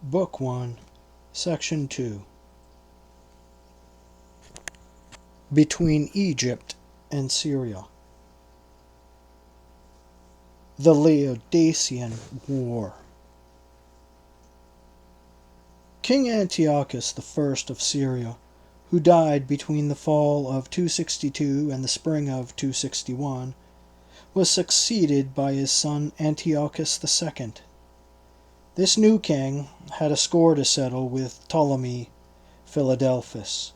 Book 1, Section 2. Between Egypt and Syria. The Laodicean War. King Antiochus I of Syria, who died between the fall of 262 and the spring of 261, was succeeded by his son Antiochus II. This new king had a score to settle with Ptolemy Philadelphus.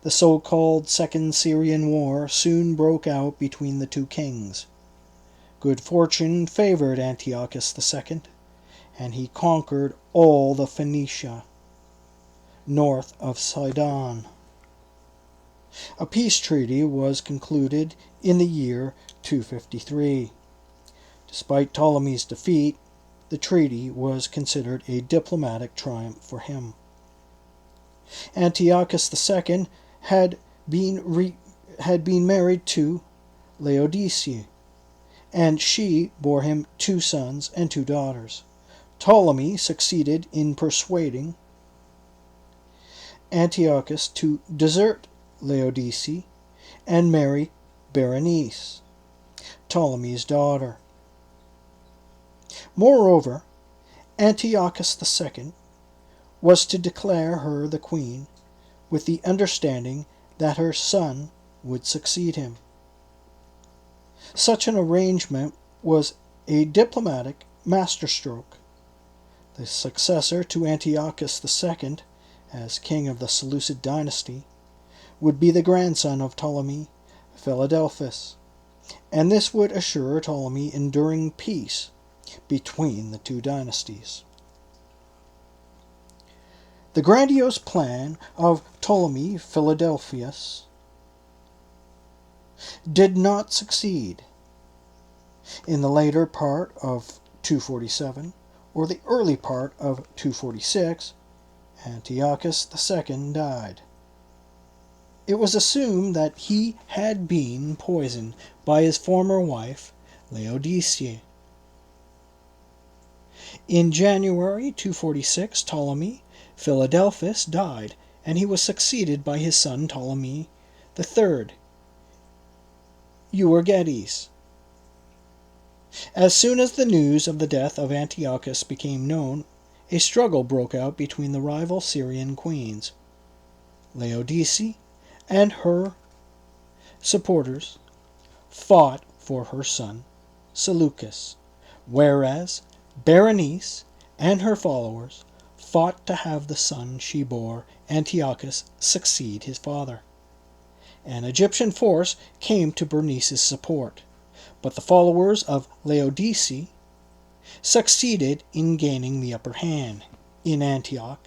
The so-called Second Syrian War soon broke out between the two kings. Good fortune favored Antiochus II, and he conquered all the Phoenicia north of Sidon. A peace treaty was concluded in the year 253. Despite Ptolemy's defeat, the treaty was considered a diplomatic triumph for him. Antiochus II had been married to Laodice, and she bore him 2 sons and 2 daughters. Ptolemy succeeded in persuading Antiochus to desert Laodice and marry Berenice, Ptolemy's daughter. Moreover, Antiochus II was to declare her the queen, with the understanding that her son would succeed him. Such an arrangement was a diplomatic masterstroke. The successor to Antiochus II, as king of the Seleucid dynasty, would be the grandson of Ptolemy Philadelphus, and this would assure Ptolemy enduring peace between the two dynasties. The grandiose plan of Ptolemy Philadelphus did not succeed. In the later part of 247 or the early part of 246, Antiochus II died. It was assumed that he had been poisoned by his former wife, Laodice. In January 246, Ptolemy Philadelphus died, and he was succeeded by his son Ptolemy III, Euergetes. As soon as the news of the death of Antiochus became known, a struggle broke out between the rival Syrian queens. Laodice and her supporters fought for her son Seleucus, whereas Berenice and her followers fought to have the son she bore, Antiochus, succeed his father. An Egyptian force came to Berenice's support, but the followers of Laodice succeeded in gaining the upper hand in Antioch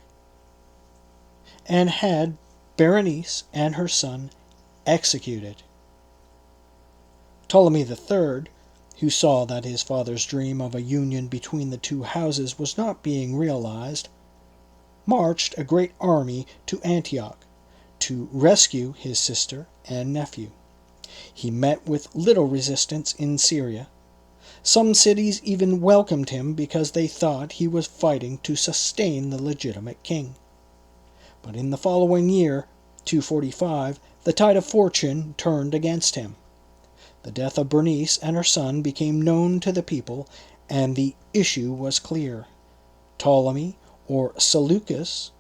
and had Berenice and her son executed. Ptolemy III, who saw that his father's dream of a union between the two houses was not being realized, marched a great army to Antioch to rescue his sister and nephew. He met with little resistance in Syria. Some cities even welcomed him because they thought he was fighting to sustain the legitimate king. But in the following year, 245, the tide of fortune turned against him. The death of Berenice and her son became known to the people, and the issue was clear. Ptolemy, or Seleucus,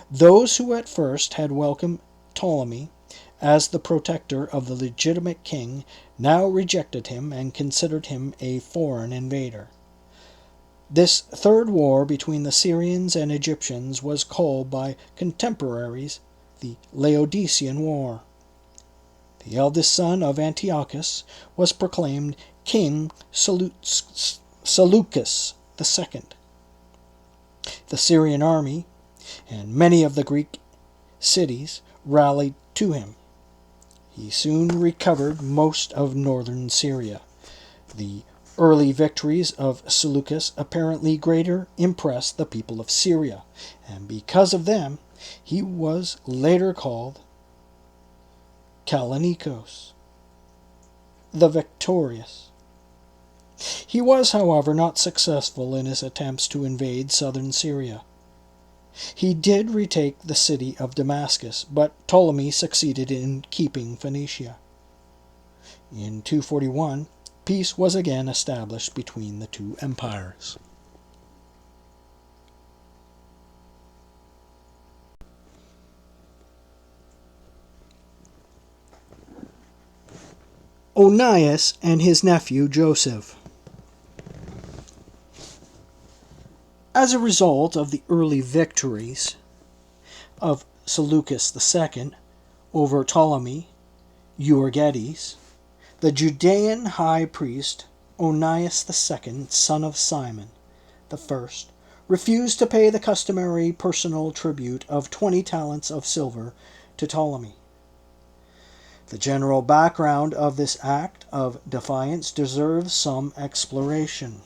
those who at first had welcomed Ptolemy as the protector of the legitimate king, now rejected him and considered him a foreign invader. This third war between the Syrians and Egyptians was called by contemporaries the Laodicean War. The eldest son of Antiochus was proclaimed King Seleucus II. The Syrian army and many of the Greek cities rallied to him. He soon recovered most of northern Syria. The early victories of Seleucus apparently greater impressed the people of Syria, and because of them he was later called Kallinikos, the victorious. He was, however, not successful in his attempts to invade southern Syria. He did retake the city of Damascus, but Ptolemy succeeded in keeping Phoenicia. In 241, peace was again established between the two empires. Onias and his nephew Joseph. As a result of the early victories of Seleucus II over Ptolemy Euergetes, the Judean high priest Onias II, son of Simon I, refused to pay the customary personal tribute of 20 talents of silver to Ptolemy. The general background of this act of defiance deserves some exploration.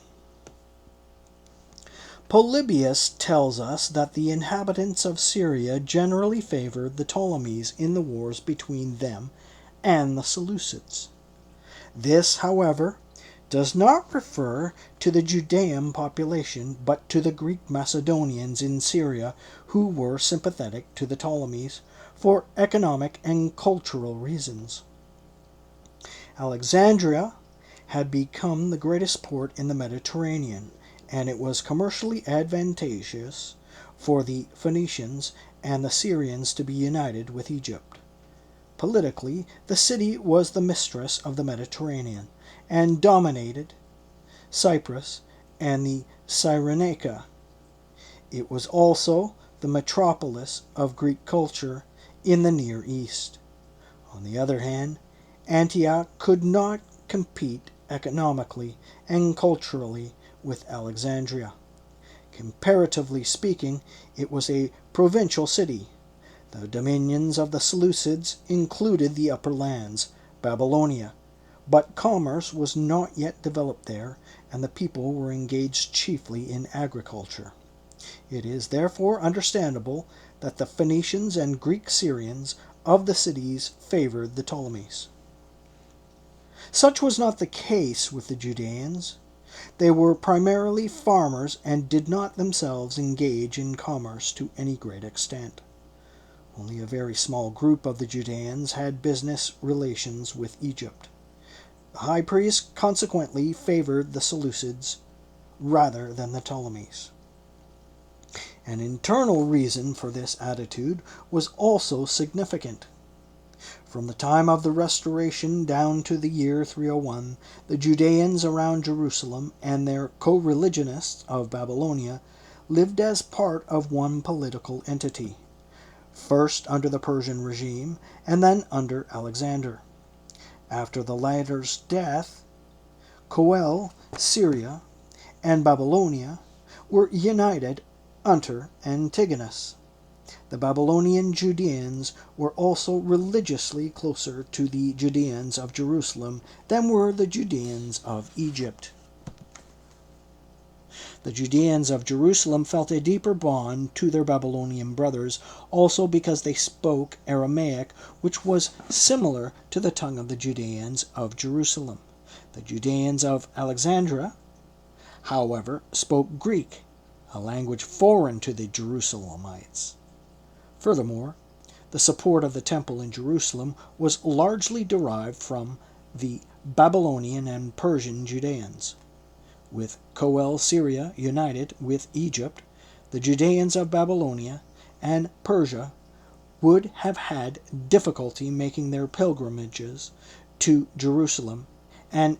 Polybius tells us that the inhabitants of Syria generally favored the Ptolemies in the wars between them and the Seleucids. This, however, does not refer to the Judean population, but to the Greek Macedonians in Syria who were sympathetic to the Ptolemies for economic and cultural reasons. Alexandria had become the greatest port in the Mediterranean, and it was commercially advantageous for the Phoenicians and the Syrians to be united with Egypt. Politically, the city was the mistress of the Mediterranean and dominated Cyprus and the Cyrenaica. It was also the metropolis of Greek culture in the Near East. On the other hand, Antioch could not compete economically and culturally with Alexandria. Comparatively speaking, it was a provincial city. The dominions of the Seleucids included the upper lands, Babylonia, but commerce was not yet developed there, and the people were engaged chiefly in agriculture. It is therefore understandable that the Phoenicians and Greek Syrians of the cities favored the Ptolemies. Such was not the case with the Judeans. They were primarily farmers and did not themselves engage in commerce to any great extent. Only a very small group of the Judeans had business relations with Egypt. The high priest consequently favored the Seleucids rather than the Ptolemies. An internal reason for this attitude was also significant. From the time of the Restoration down to the year 301, the Judeans around Jerusalem and their co-religionists of Babylonia lived as part of one political entity, first under the Persian regime and then under Alexander. After the latter's death, Syria, and Babylonia were united under Antigonus. The Babylonian Judeans were also religiously closer to the Judeans of Jerusalem than were the Judeans of Egypt. The Judeans of Jerusalem felt a deeper bond to their Babylonian brothers, also because they spoke Aramaic, which was similar to the tongue of the Judeans of Jerusalem. The Judeans of Alexandria, however, spoke Greek, a language foreign to the Jerusalemites. Furthermore, the support of the temple in Jerusalem was largely derived from the Babylonian and Persian Judeans. With Syria united with Egypt, the Judeans of Babylonia and Persia would have had difficulty making their pilgrimages to Jerusalem and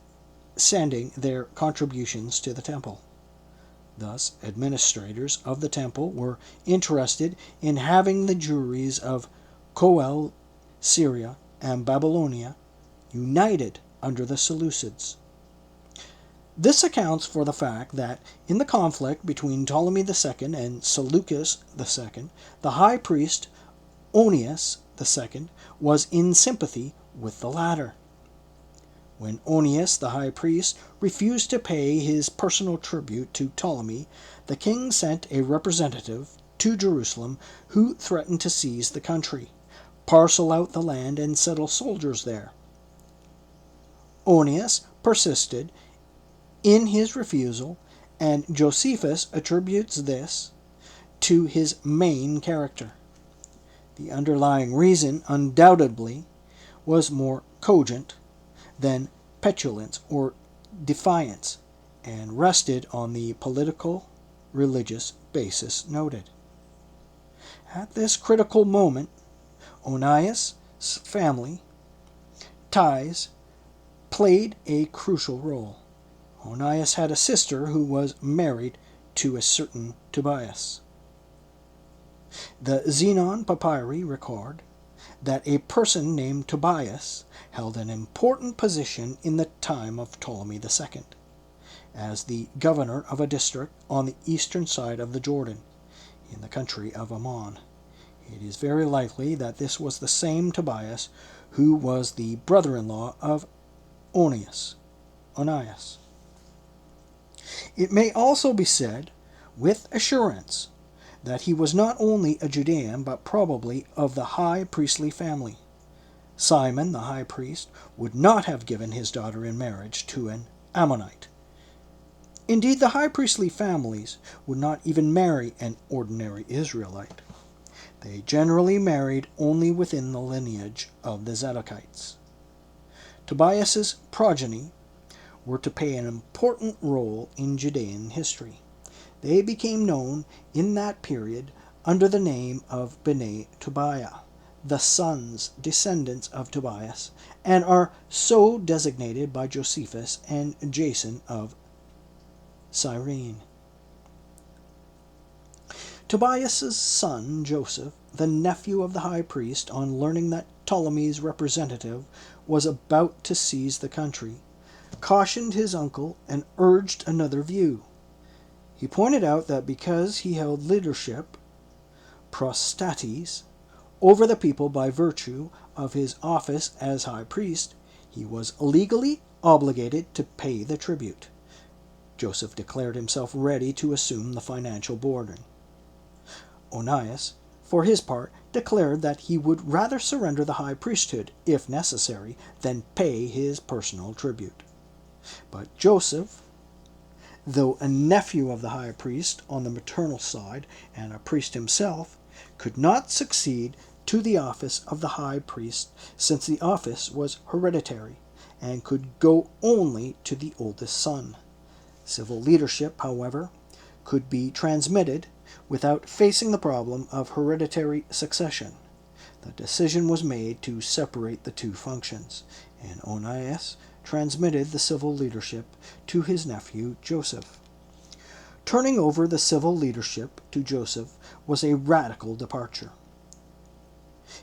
sending their contributions to the temple. Thus, administrators of the temple were interested in having the Jewries of Syria and Babylonia united under the Seleucids. This accounts for the fact that in the conflict between Ptolemy II and Seleucus II, the high priest Onias II was in sympathy with the latter. When Onias, the high priest, refused to pay his personal tribute to Ptolemy, the king sent a representative to Jerusalem who threatened to seize the country, parcel out the land, and settle soldiers there. Onias persisted in his refusal, and Josephus attributes this to his main character. The underlying reason, undoubtedly, was more cogent than petulance or defiance, and rested on the political, religious basis noted. At this critical moment, Onias' family ties played a crucial role. Onias had a sister who was married to a certain Tobias. The Zenon papyri record that a person named Tobias held an important position in the time of Ptolemy II, as the governor of a district on the eastern side of the Jordan, in the country of Ammon. It is very likely that this was the same Tobias who was the brother-in-law of Onias. It may also be said, with assurance, that he was not only a Judean, but probably of the high priestly family. Simon, the high priest, would not have given his daughter in marriage to an Ammonite. Indeed, the high priestly families would not even marry an ordinary Israelite. They generally married only within the lineage of the Zadokites. Tobias's progeny were to play an important role in Judean history. They became known in that period under the name of Bnei Tobiah, the sons, descendants of Tobias, and are so designated by Josephus and Jason of Cyrene. Tobias's son, Joseph, the nephew of the high priest, on learning that Ptolemy's representative was about to seize the country, cautioned his uncle and urged another view. He pointed out that because he held leadership, prostates, over the people by virtue of his office as high priest, he was legally obligated to pay the tribute. Joseph declared himself ready to assume the financial burden. Onias, for his part, declared that he would rather surrender the high priesthood, if necessary, than pay his personal tribute. But Joseph, though a nephew of the high priest on the maternal side and a priest himself, could not succeed to the office of the high priest, since the office was hereditary and could go only to the oldest son. Civil leadership, however, could be transmitted without facing the problem of hereditary succession. The decision was made to separate the two functions, and Onias transmitted the civil leadership to his nephew Joseph. Turning over the civil leadership to Joseph was a radical departure.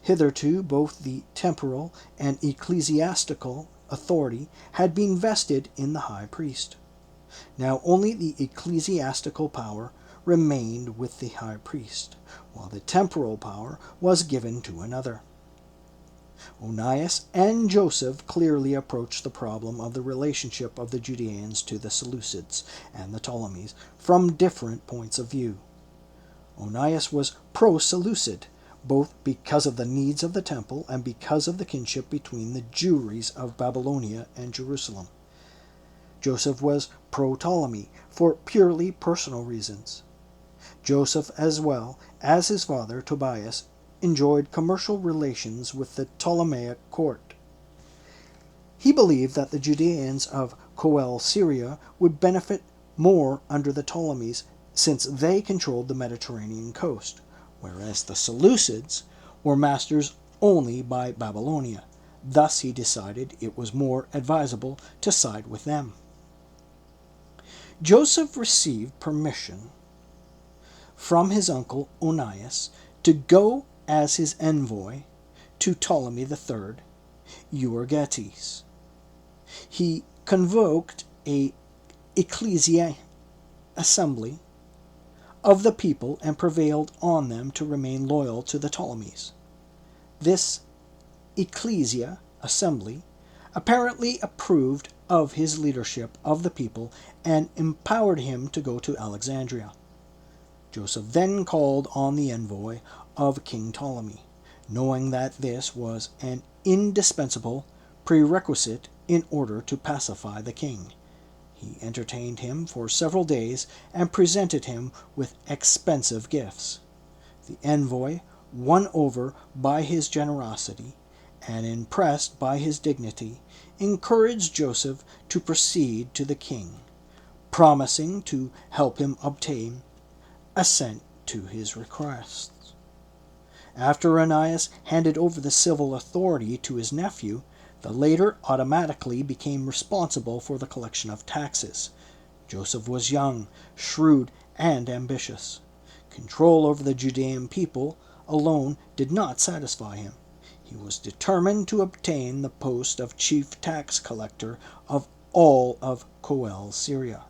Hitherto, both the temporal and ecclesiastical authority had been vested in the high priest. Now only the ecclesiastical power remained with the high priest, while the temporal power was given to another. Onias and Joseph clearly approached the problem of the relationship of the Judeans to the Seleucids and the Ptolemies from different points of view. Onias was pro-Seleucid, both because of the needs of the temple and because of the kinship between the Jewries of Babylonia and Jerusalem. Joseph was pro-Ptolemy for purely personal reasons. Joseph, as well as his father Tobias, enjoyed commercial relations with the Ptolemaic court. He believed that the Judeans of Coel Syria would benefit more under the Ptolemies, since they controlled the Mediterranean coast, whereas the Seleucids were masters only by Babylonia. Thus he decided it was more advisable to side with them. Joseph received permission from his uncle Onias to go as his envoy to Ptolemy III, Euergetes. He convoked a ecclesia assembly of the people and prevailed on them to remain loyal to the Ptolemies. This ecclesia assembly apparently approved of his leadership of the people and empowered him to go to Alexandria. Joseph then called on the envoy of King Ptolemy, knowing that this was an indispensable prerequisite in order to pacify the king. He entertained him for several days and presented him with expensive gifts. The envoy, won over by his generosity and impressed by his dignity, encouraged Joseph to proceed to the king, promising to help him obtain assent to his requests. After Onias handed over the civil authority to his nephew, the latter automatically became responsible for the collection of taxes. Joseph was young, shrewd, and ambitious. Control over the Judean people alone did not satisfy him. He was determined to obtain the post of chief tax collector of all of Syria.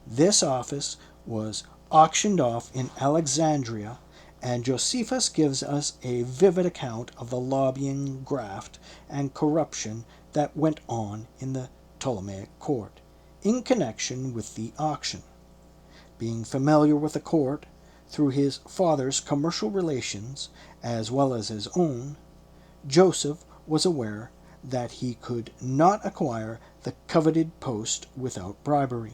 This office was auctioned off in Alexandria, and Josephus gives us a vivid account of the lobbying, graft, and corruption that went on in the Ptolemaic court in connection with the auction. Being familiar with the court through his father's commercial relations as well as his own, Joseph was aware that he could not acquire the coveted post without bribery.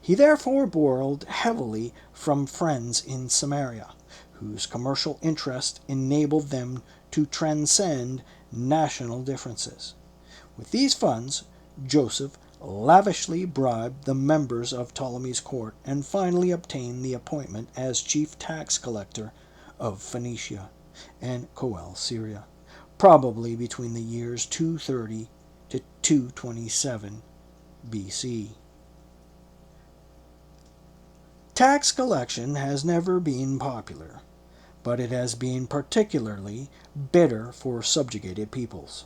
He therefore borrowed heavily from friends in Samaria, whose commercial interest enabled them to transcend national differences. With these funds, Joseph lavishly bribed the members of Ptolemy's court and finally obtained the appointment as chief tax collector of Phoenicia and Syria, probably between the years 230 to 227 BC. Tax collection has never been popular, but it has been particularly bitter for subjugated peoples.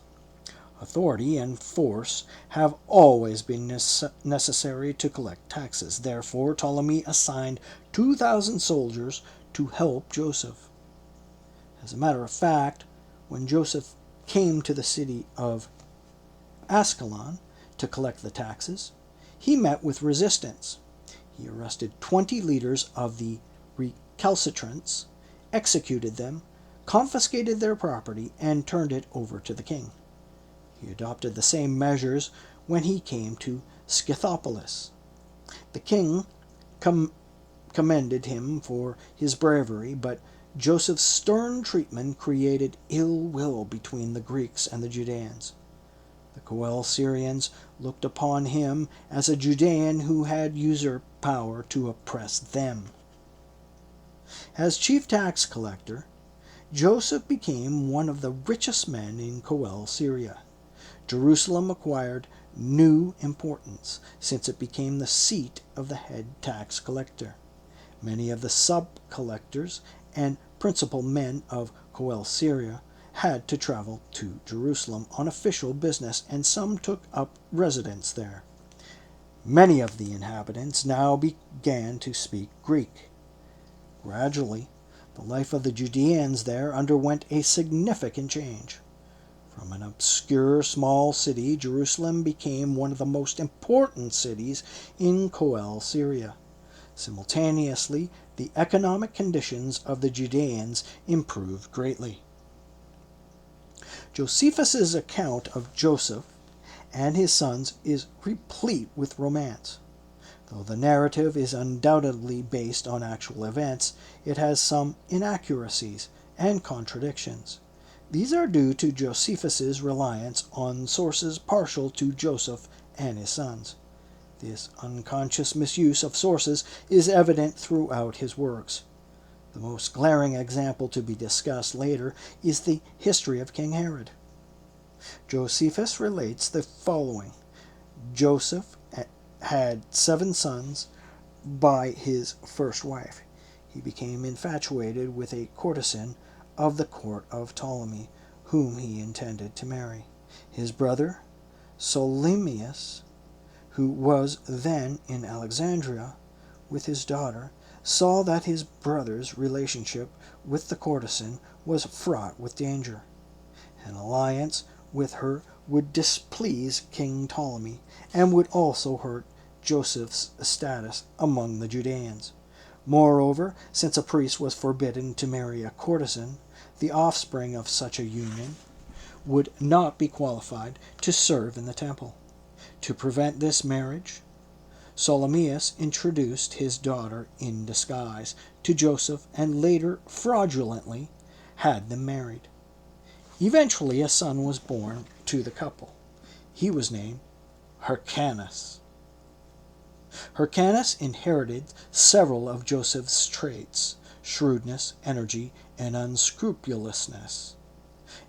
Authority and force have always been necessary to collect taxes. Therefore, Ptolemy assigned 2,000 soldiers to help Joseph. As a matter of fact, when Joseph came to the city of Ascalon to collect the taxes, he met with resistance. He arrested 20 leaders of the recalcitrants, executed them, confiscated their property, and turned it over to the king. He adopted the same measures when he came to Scythopolis. The king commended him for his bravery, but Joseph's stern treatment created ill will between the Greeks and the Judeans. The Syrians looked upon him as a Judean who had usurped power to oppress them. As chief tax collector, Joseph became one of the richest men in Syria. Jerusalem acquired new importance since it became the seat of the head tax collector. Many of the sub-collectors and principal men of Syria had to travel to Jerusalem on official business, and some took up residence there. Many of the inhabitants now began to speak Greek. Gradually, the life of the Judeans there underwent a significant change. From an obscure small city, Jerusalem became one of the most important cities in Syria. Simultaneously, the economic conditions of the Judeans improved greatly. Josephus's account of Joseph and his sons is replete with romance. Though the narrative is undoubtedly based on actual events, it has some inaccuracies and contradictions. These are due to Josephus's reliance on sources partial to Joseph and his sons. This unconscious misuse of sources is evident throughout his works. The most glaring example to be discussed later is the history of King Herod. Josephus relates the following. Joseph had 7 sons by his first wife. He became infatuated with a courtesan of the court of Ptolemy, whom he intended to marry. His brother, Ptolemaeus, who was then in Alexandria with his daughter, saw that his brother's relationship with the courtesan was fraught with danger. An alliance with her would displease King Ptolemy and would also hurt Joseph's status among the Judeans. Moreover, since a priest was forbidden to marry a courtesan, the offspring of such a union would not be qualified to serve in the temple. To prevent this marriage, Ptolemaeus introduced his daughter in disguise to Joseph and later fraudulently had them married. Eventually, a son was born to the couple. He was named Hyrcanus. Hyrcanus inherited several of Joseph's traits: shrewdness, energy, and unscrupulousness,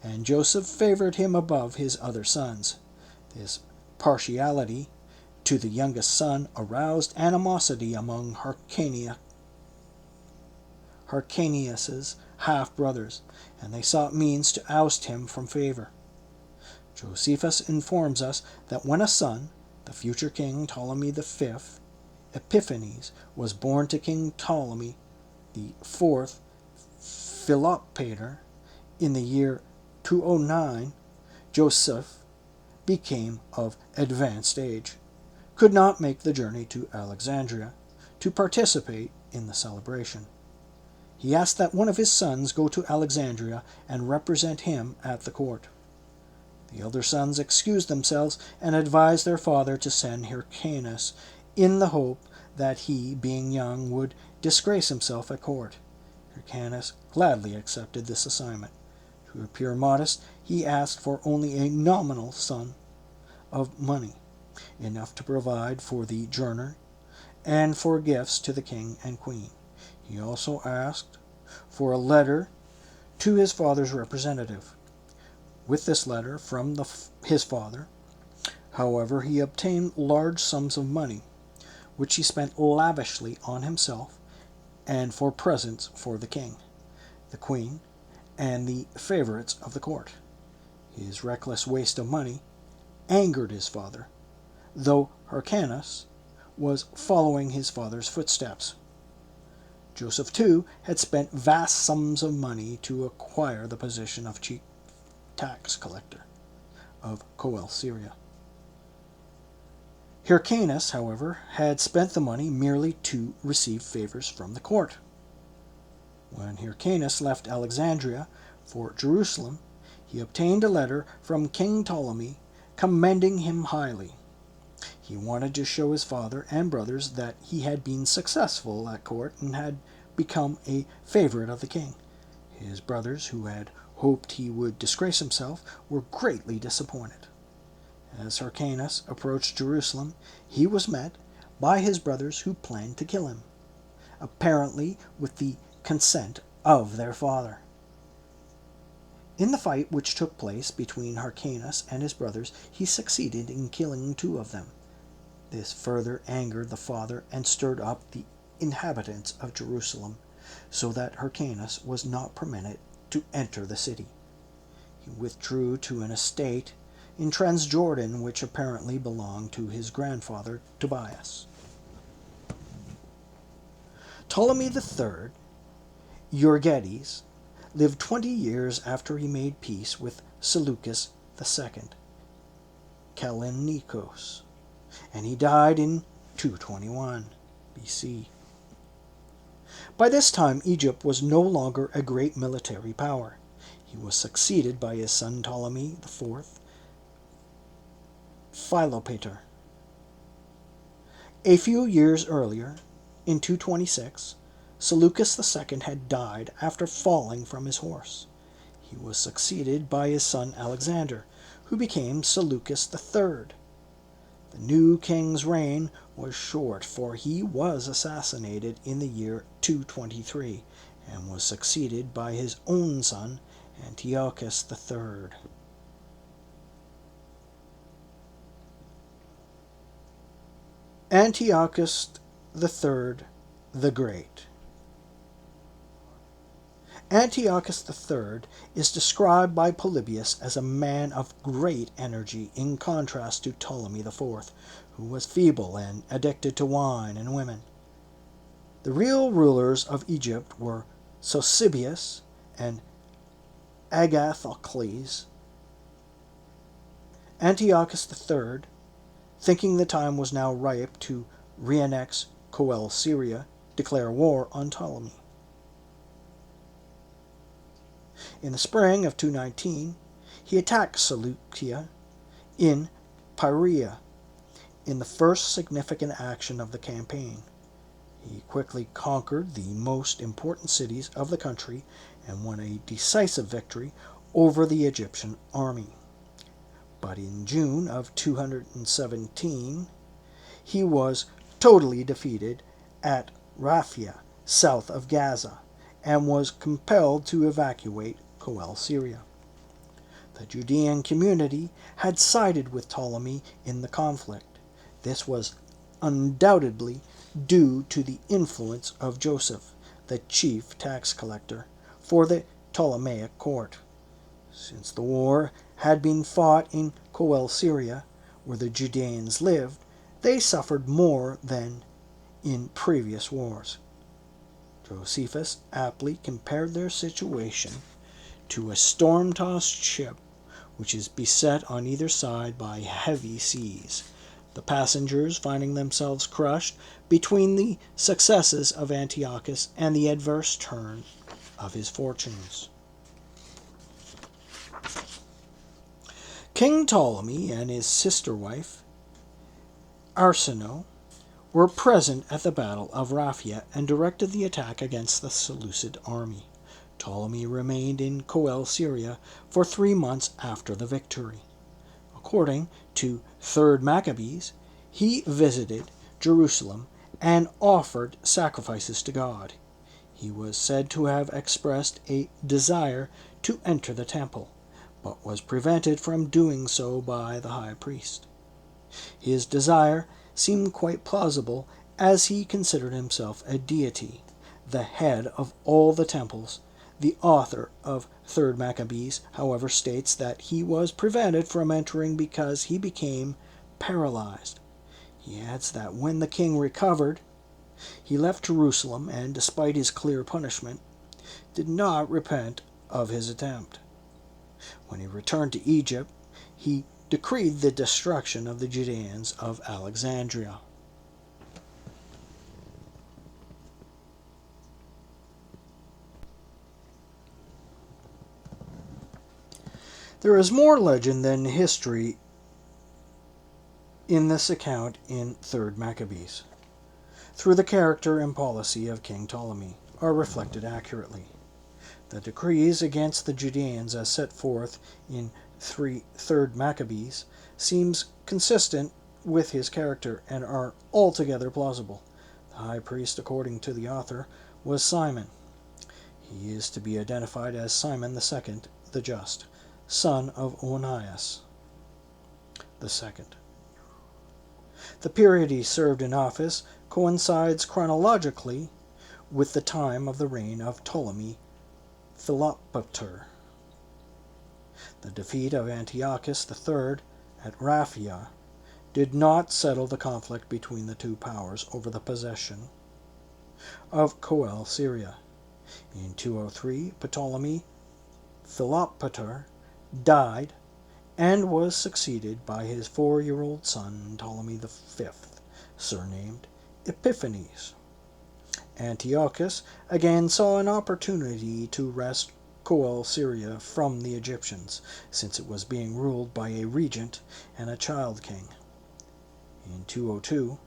and Joseph favored him above his other sons. This partiality to the youngest son aroused animosity among Hyrcanus's half-brothers, and they sought means to oust him from favor. Josephus informs us that when a son, the future king Ptolemy V, Epiphanes, was born to King Ptolemy IV Philopator in the year 209, Joseph became of advanced age, could not make the journey to Alexandria to participate in the celebration. He asked that one of his sons go to Alexandria and represent him at the court. The elder sons excused themselves and advised their father to send Hyrcanus in the hope that he, being young, would disgrace himself at court. Hyrcanus gladly accepted this assignment. To appear modest, he asked for only a nominal sum of money, enough to provide for the journey and for gifts to the king and queen. He also asked for a letter to his father's representative. With this letter from his father, however, he obtained large sums of money, which he spent lavishly on himself and for presents for the king, the queen, and the favorites of the court. His reckless waste of money angered his father, though Hyrcanus was following his father's footsteps. Joseph, too, had spent vast sums of money to acquire the position of chief tax collector of Syria. Hyrcanus, however, had spent the money merely to receive favors from the court. When Hyrcanus left Alexandria for Jerusalem, he obtained a letter from King Ptolemy commending him highly. He wanted to show his father and brothers that he had been successful at court and had become a favorite of the king. His brothers, who had hoped he would disgrace himself, were greatly disappointed. As Hyrcanus approached Jerusalem, he was met by his brothers who planned to kill him, apparently with the consent of their father. In the fight which took place between Hyrcanus and his brothers, he succeeded in killing 2 of them. This further angered the father and stirred up the inhabitants of Jerusalem, so that Hyrcanus was not permitted to enter the city. He withdrew to an estate in Transjordan, which apparently belonged to his grandfather Tobias. Ptolemy III, Euergetes, lived 20 years after he made peace with Seleucus II, Callinicos, and he died in 221 BC. By this time, Egypt was no longer a great military power. He was succeeded by his son Ptolemy IV Philopator. A few years earlier, in 226, Seleucus II had died after falling from his horse. He was succeeded by his son Alexander, who became Seleucus III. The new king's reign was short, for he was assassinated in the year 223 and was succeeded by his own son Antiochus III. Antiochus III the Great. Antiochus III is described by Polybius as a man of great energy, in contrast to Ptolemy IV, who was feeble and addicted to wine and women. The real rulers of Egypt were Sosibius and Agathocles. Antiochus III, thinking the time was now ripe to re-annex Syria, declared war on Ptolemy. In the spring of 219, he attacked Seleucia in Pieria. in the first significant action of the campaign. He quickly conquered the most important cities of the country and won a decisive victory over the Egyptian army. But in June of 217, he was totally defeated at Raphia, south of Gaza, and was compelled to evacuate Coel, Syria. The Judean community had sided with Ptolemy in the conflict. This was undoubtedly due to the influence of Joseph, the chief tax collector for the Ptolemaic court. Since the war had been fought in Coel, Syria, where the Judeans lived, they suffered more than in previous wars. Josephus aptly compared their situation to a storm-tossed ship which is beset on either side by heavy seas, the passengers finding themselves crushed between the successes of Antiochus and the adverse turn of his fortunes. King Ptolemy and his sister wife, Arsinoe, were present at the Battle of Raphia and directed the attack against the Seleucid army. Ptolemy remained in Coel, Syria, for 3 months after the victory. According to 3rd Maccabees, he visited Jerusalem and offered sacrifices to God. He was said to have expressed a desire to enter the temple, but was prevented from doing so by the high priest. His desire seemed quite plausible, as he considered himself a deity, the head of all the temples. The author of 3rd Maccabees, however, states that he was prevented from entering because he became paralyzed. He adds that when the king recovered, he left Jerusalem and, despite his clear punishment, did not repent of his attempt. When he returned to Egypt, he decreed the destruction of the Judeans of Alexandria. There is more legend than history in this account in 3rd Maccabees. Through the character and policy of King Ptolemy are reflected accurately. The decrees against the Judeans as set forth in 3rd Maccabees seems consistent with his character and are altogether plausible. The high priest, according to the author, was Simon. He is to be identified as Simon II, the Just, son of Onias II. The period he served in office coincides chronologically with the time of the reign of Ptolemy Philopator. The defeat of Antiochus III at Raphia did not settle the conflict between the two powers over the possession of Coel, Syria. In 203, Ptolemy Philopator died and was succeeded by his 4-year-old son Ptolemy V, surnamed Epiphanes. Antiochus again saw an opportunity to wrest Coel, Syria from the Egyptians, since it was being ruled by a regent and a child king. In 202,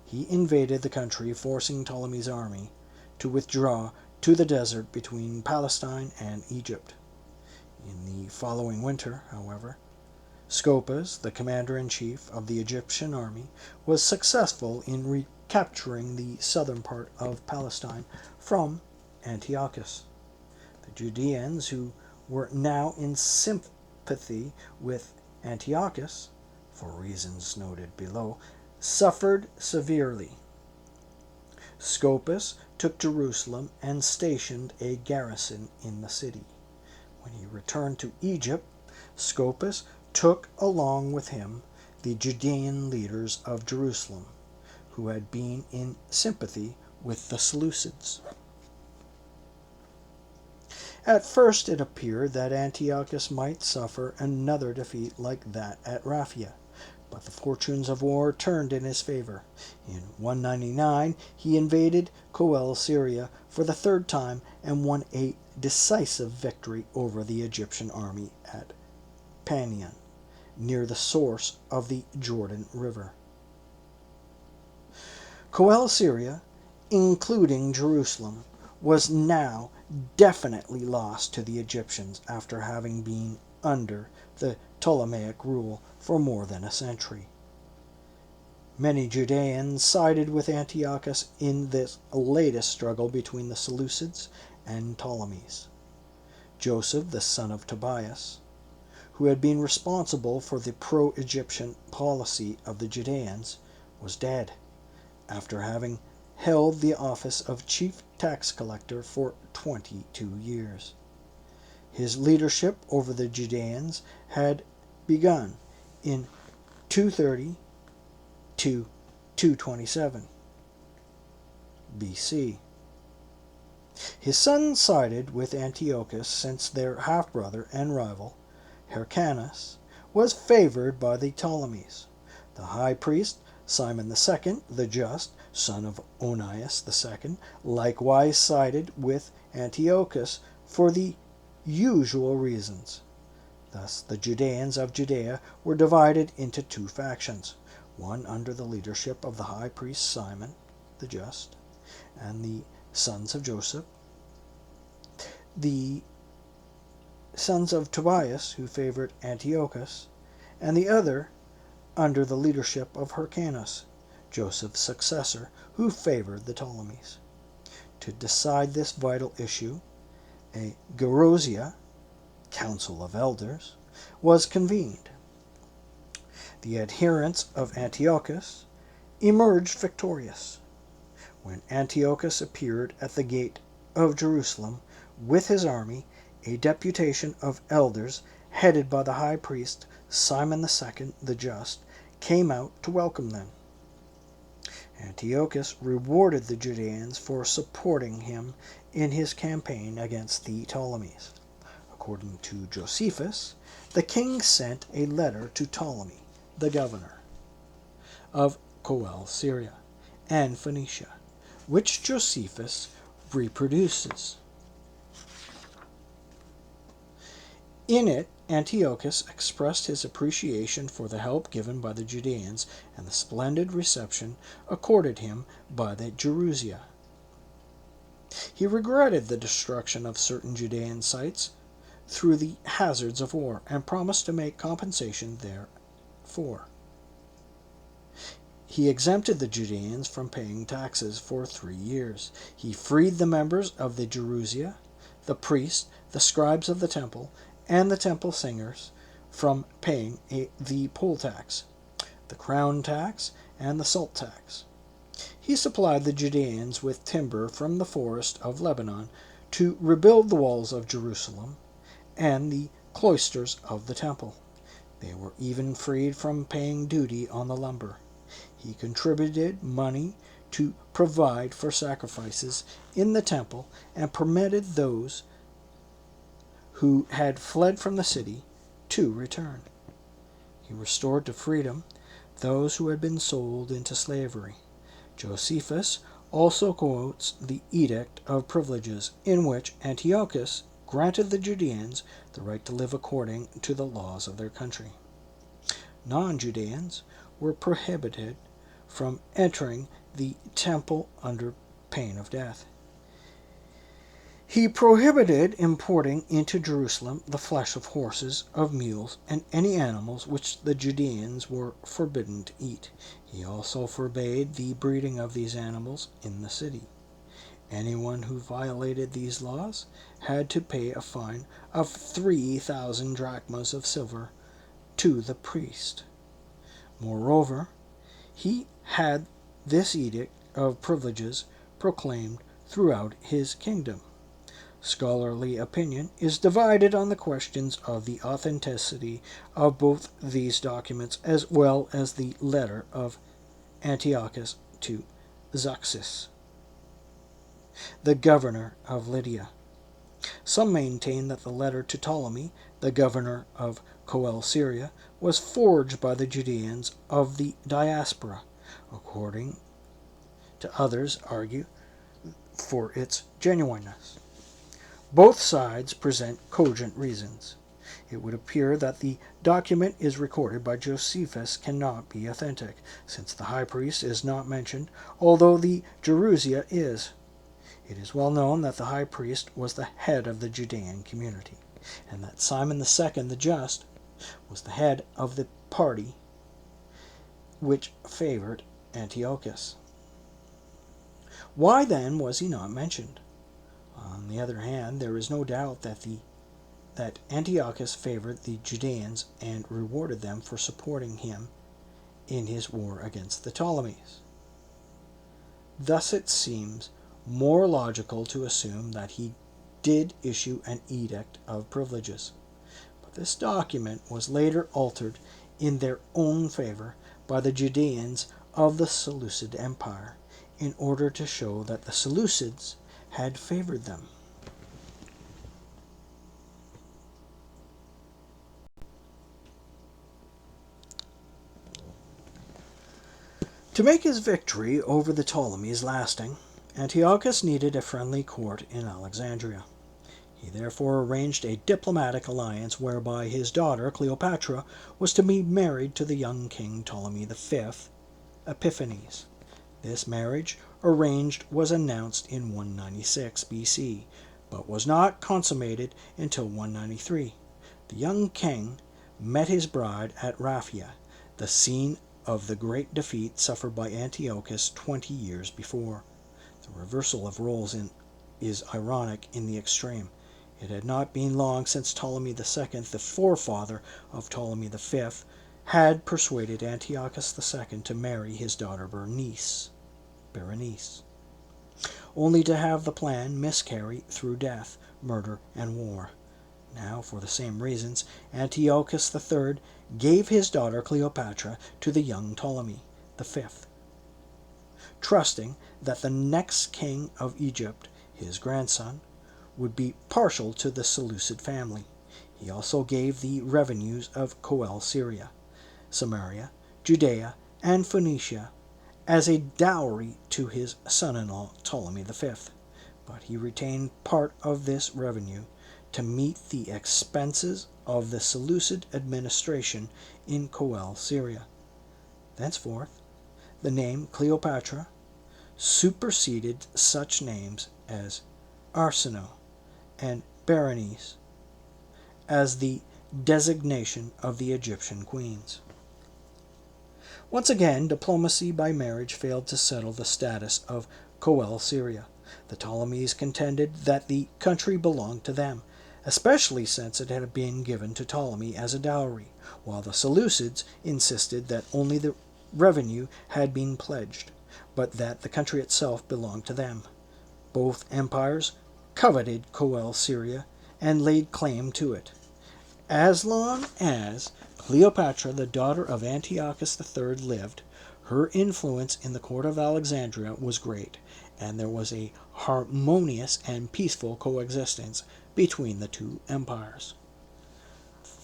he invaded the country, forcing Ptolemy's army to withdraw to the desert between Palestine and Egypt. In the following winter, however, Scopas, the commander-in-chief of the Egyptian army, was successful in recapturing the southern part of Palestine from Antiochus. The Judeans, who were now in sympathy with Antiochus, for reasons noted below, suffered severely. Scopas took Jerusalem and stationed a garrison in the city. When he returned to Egypt, Scopas took along with him the Judean leaders of Jerusalem, who had been in sympathy with the Seleucids. At first it appeared that Antiochus might suffer another defeat like that at Raphia, but the fortunes of war turned in his favor. In 199 he invaded Coel, Syria, for the 3rd time and won a decisive victory over the Egyptian army at Panion, near the source of the Jordan River. Coel Syria, including Jerusalem, was now definitely lost to the Egyptians after having been under the Ptolemaic rule for more than a century. Many Judeans sided with Antiochus in this latest struggle between the Seleucids and Ptolemies. Joseph, the son of Tobias, who had been responsible for the pro-Egyptian policy of the Judeans, was dead, after having held the office of chief tax collector for 22 years. His leadership over the Judeans had begun in 230 to 227 BC. His son sided with Antiochus since their half-brother and rival, Hyrcanus, was favored by the Ptolemies. The high priest, Simon II, the Just, son of Onias II, likewise sided with Antiochus for the usual reasons. Thus the Judeans of Judea were divided into two factions, one under the leadership of the high priest Simon the Just and the sons of Joseph, the sons of Tobias, who favored Antiochus, and the other under the leadership of Hyrcanus, Joseph's successor, who favored the Ptolemies. To decide this vital issue, a Gerousia, Council of Elders, was convened. The adherents of Antiochus emerged victorious. When Antiochus appeared at the gate of Jerusalem with his army, a deputation of elders headed by the high priest Simon II the Just came out to welcome them. Antiochus rewarded the Judeans for supporting him in his campaign against the Ptolemies. According to Josephus, the king sent a letter to Ptolemy, the governor of Coel Syria and Phoenicia, which Josephus reproduces. In it, Antiochus expressed his appreciation for the help given by the Judeans and the splendid reception accorded him by the Gerousia. He regretted the destruction of certain Judean sites through the hazards of war and promised to make compensation therefor. He exempted the Judeans from paying taxes for 3 years. He freed the members of the Gerousia, the priests, the scribes of the temple, and the temple singers from paying the poll tax, the crown tax, and the salt tax. He supplied the Judeans with timber from the forest of Lebanon to rebuild the walls of Jerusalem and the cloisters of the temple. They were even freed from paying duty on the lumber. He contributed money to provide for sacrifices in the temple and permitted those who had fled from the city to return. He restored to freedom those who had been sold into slavery. Josephus also quotes the Edict of Privileges, in which Antiochus granted the Judeans the right to live according to the laws of their country. Non-Judeans were prohibited from entering the temple under pain of death. He prohibited importing into Jerusalem the flesh of horses, of mules, and any animals which the Judeans were forbidden to eat. He also forbade the breeding of these animals in the city. Anyone who violated these laws had to pay a fine of 3,000 drachmas of silver to the priest. Moreover, he had this edict of privileges proclaimed throughout his kingdom. Scholarly opinion is divided on the questions of the authenticity of both these documents as well as the letter of Antiochus to Zeuxis, the governor of Lydia. Some maintain that the letter to Ptolemy, the governor of Coel Syria, was forged by the Judeans of the diaspora. According to others, argue for its genuineness. Both sides present cogent reasons. It would appear that the document is recorded by Josephus cannot be authentic, since the high priest is not mentioned, although the Gerousia is. It is well known that the high priest was the head of the Judean community, and that Simon II the Just was the head of the party which favored Antiochus. Why then was he not mentioned? On the other hand, there is no doubt that Antiochus favored the Judeans and rewarded them for supporting him in his war against the Ptolemies. Thus it seems more logical to assume that he did issue an edict of privileges. But this document was later altered in their own favor by the Judeans of the Seleucid Empire in order to show that the Seleucids had favored them. To make his victory over the Ptolemies lasting, Antiochus needed a friendly court in Alexandria. He therefore arranged a diplomatic alliance whereby his daughter Cleopatra was to be married to the young king Ptolemy V, Epiphanes. This marriage arranged was announced in 196 BC, but was not consummated until 193. The young king met his bride at Raphia, the scene of the great defeat suffered by Antiochus 20 years before. The reversal of roles is ironic in the extreme. It had not been long since Ptolemy II, the forefather of Ptolemy V, had persuaded Antiochus II to marry his daughter Berenice, only to have the plan miscarry through death, murder, and war. Now, for the same reasons, Antiochus III gave his daughter Cleopatra to the young Ptolemy V, trusting that the next king of Egypt, his grandson, would be partial to the Seleucid family. He also gave the revenues of Coel Syria, Samaria, Judea, and Phoenicia as a dowry to his son-in-law Ptolemy V, but he retained part of this revenue to meet the expenses of the Seleucid administration in Coel Syria. Thenceforth, the name Cleopatra superseded such names as Arsinoe and Berenice as the designation of the Egyptian queens. Once again, diplomacy by marriage failed to settle the status of Coel Syria. The Ptolemies contended that the country belonged to them, especially since it had been given to Ptolemy as a dowry, while the Seleucids insisted that only the revenue had been pledged, but that the country itself belonged to them. Both empires coveted Coel Syria and laid claim to it. As long as Cleopatra, the daughter of Antiochus III, lived, her influence in the court of Alexandria was great, and there was a harmonious and peaceful coexistence between the two empires.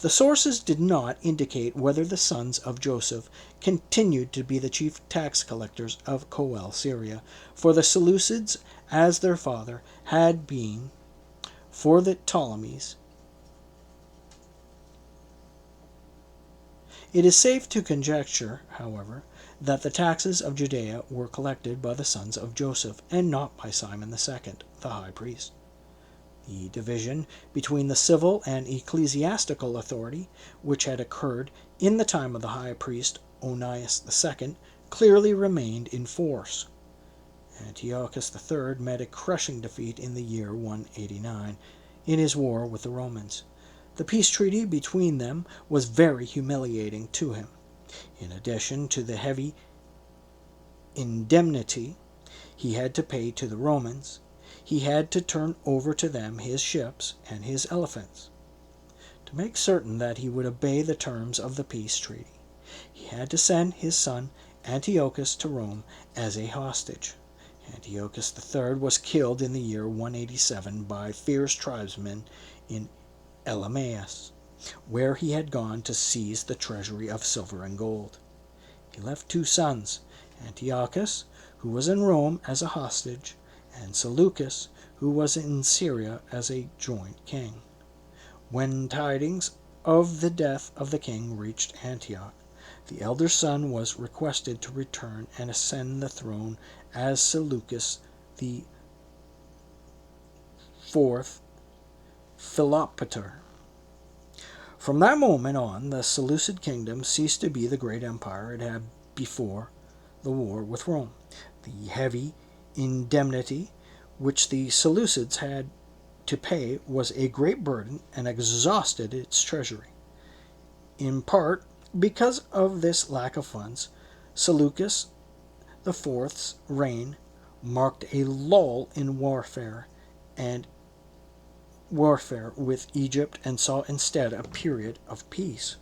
The sources did not indicate whether the sons of Joseph continued to be the chief tax collectors of Coel Syria, for the Seleucids, as their father had been for the Ptolemies. It is safe to conjecture, however, that the taxes of Judea were collected by the sons of Joseph and not by Simon II, the high priest. The division between the civil and ecclesiastical authority, which had occurred in the time of the high priest Onias II, clearly remained in force. Antiochus III met a crushing defeat in the year 189 in his war with the Romans. The peace treaty between them was very humiliating to him. In addition to the heavy indemnity he had to pay to the Romans, he had to turn over to them his ships and his elephants. To make certain that he would obey the terms of the peace treaty, he had to send his son Antiochus to Rome as a hostage. Antiochus III was killed in the year 187 by fierce tribesmen in Elymais, where he had gone to seize the treasury of silver and gold. He left two sons, Antiochus, who was in Rome as a hostage, and Seleucus, who was in Syria as a joint king. When tidings of the death of the king reached Antioch, the elder son was requested to return and ascend the throne as Seleucus the fourth Philopator. From that moment on, the Seleucid kingdom ceased to be the great empire it had before the war with Rome. The heavy indemnity which the Seleucids had to pay was a great burden and exhausted its treasury. In part because of this lack of funds, Seleucus IV's reign marked a lull in warfare with Egypt and saw instead a period of peace.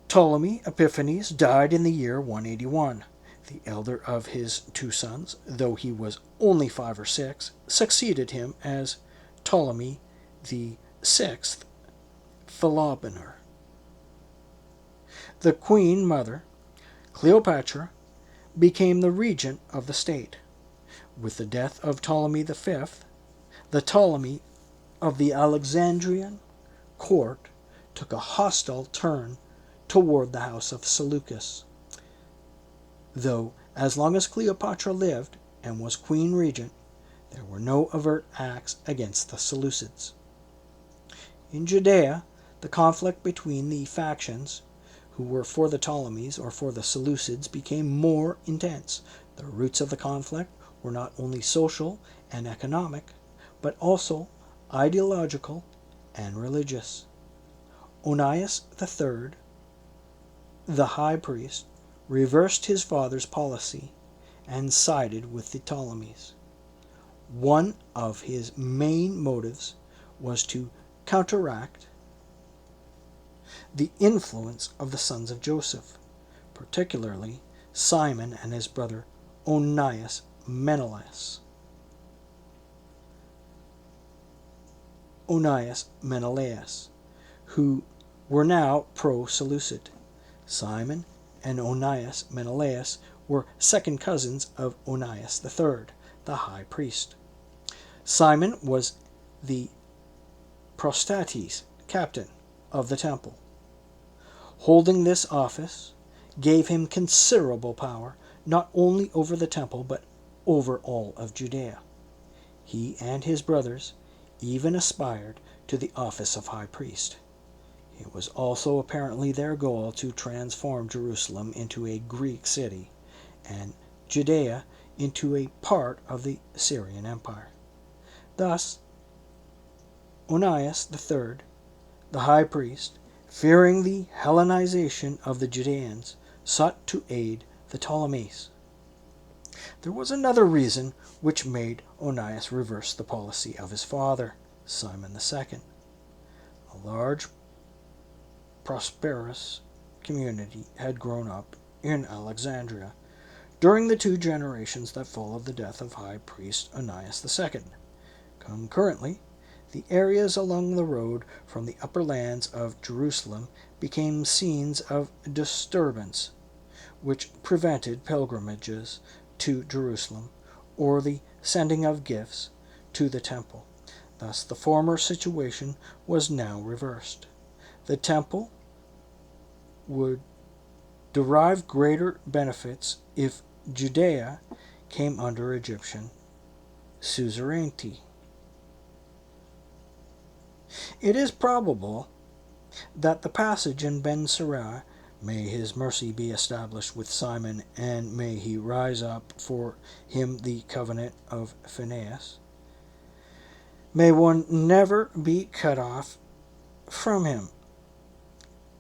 Ptolemy Epiphanes died in the year 181. The elder of his two sons, though he was only 5 or 6, succeeded him as Ptolemy the sixth Philopator. The queen mother, Cleopatra, became the regent of the state. With the death of Ptolemy V, the Ptolemy of the Alexandrian court took a hostile turn toward the house of Seleucus. Though, as long as Cleopatra lived and was queen regent, there were no overt acts against the Seleucids. In Judea, the conflict between the factions who were for the Ptolemies or for the Seleucids became more intense. The roots of the conflict were not only social and economic, but also ideological and religious. Onias III, the high priest, reversed his father's policy and sided with the Ptolemies. One of his main motives was to counteract the influence of the sons of Joseph, particularly Simon and his brother Onias Menelaus. Who were now pro-Seleucid. Simon and Onias Menelaus were second cousins of Onias III, the high priest. Simon was the prostates captain of the temple. Holding this office gave him considerable power, not only over the temple, but over all of Judea. He and his brothers even aspired to the office of high priest. It was also apparently their goal to transform Jerusalem into a Greek city, and Judea into a part of the Syrian Empire. Thus, Onias III, the high priest, fearing the Hellenization of the Judeans, sought to aid the Ptolemies. There was another reason which made Onias reverse the policy of his father, Simon II. A large, prosperous community had grown up in Alexandria during the 2 generations that followed the death of high priest Onias II. Concurrently, the areas along the road from the upper lands of Jerusalem became scenes of disturbance, which prevented pilgrimages to Jerusalem or the sending of gifts to the temple. Thus the former situation was now reversed. The temple would derive greater benefits if Judea came under Egyptian suzerainty. It is probable that the passage in Ben Sirah, "May his mercy be established with Simon, and may he rise up for him the covenant of Phinehas," may one never be cut off from him.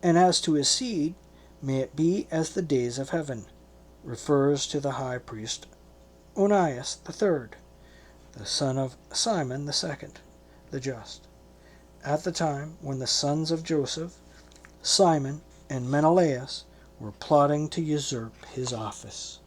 And as to his seed, may it be as the days of heaven, refers to the high priest Onias III, the son of Simon II, the just, at the time when the sons of Joseph, Simon and Menelaus, were plotting to usurp his office.